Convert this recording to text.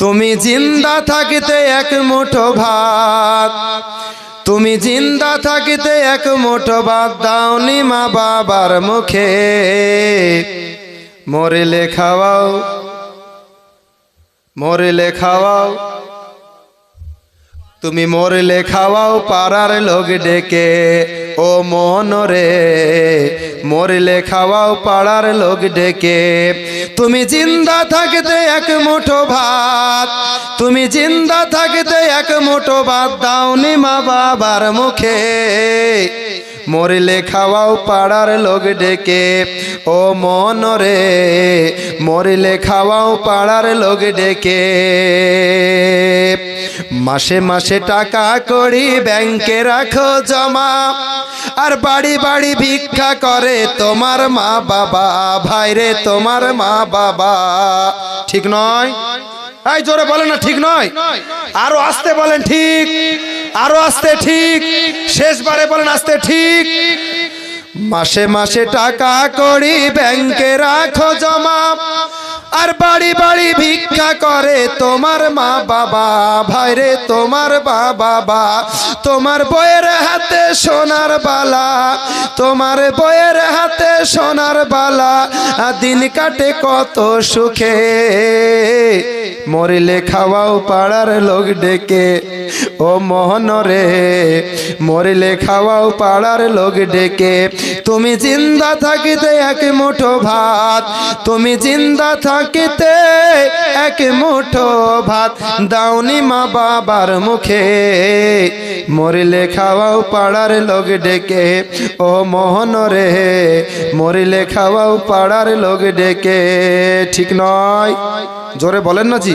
তুমি জিন্দা থাকিতে এক মুঠো ভাত, তুমি জিন্দা থাকিতে এক মুঠো ভাত দাওনি মা বাবার মুখে। মরিলে খাওয়াও, মরিলে খাওয়াও, তুমি মরিলে খাওয়াও পাড়ার লোক ডেকে। ও মন রে, মরিলে খাওয়াও পাড়ার লোক ডেকে। তুমি জিন্দা থাকিতে এক মুঠো ভাত, তুমি জিন্দা থাকিতে এক মুঠো ভাত দাওনি মা বাবার মুখে। মরিলে খাওয়াও পাড়ার লোক ডেকে। ও মন রে, মরিলে খাওয়াও পাড়ার লোক ডেকে। মাসে মাসে টাকা কড়ি ব্যাংকে রাখো জমা, আর বাড়ি বাড়ি ভিক্ষা করে তোমার মা বাবা। ভাইরে তোমার মা বাবা, ঠিক নয়? এই জোরে বলেন না ঠিক নয়, আরো আস্তে বলেন ঠিক, আরো আস্তে ঠিক, শেষবারে বলেন আস্তে ঠিক। মাসে মাসে টাকা কড়ি ব্যাংকে রাখো জমা, আর বাড়ি বাড়ি ভিক্ষা করে তোমার মা বাবা। ভাইরে তোমার মা বাবা, তোমার বইয়ের হাতে সোনার বালা, তোমার বইয়ের হাতে সোনার বালা, দিন কাটে কত সুখে। মরিলে খাওয়াও পাড়ার লোক ডেকে। ও মোহন রে, মরিলে খাওয়াও পাড়ার লোক ডেকে। তুমি জিন্দা থাকিতে এক মুঠো ভাত, তুমি জিন্দা থাকিতে এক মুঠো ভাত দাওনি মা বাবার মুখে। মরিলে খাওয়াও পাড়ার লোক ডেকে। ও মোহন রে, মরিলে খাওয়াও পাড়ার লোক ডেকে। ঠিক নয়? জোরে বলেন না জি।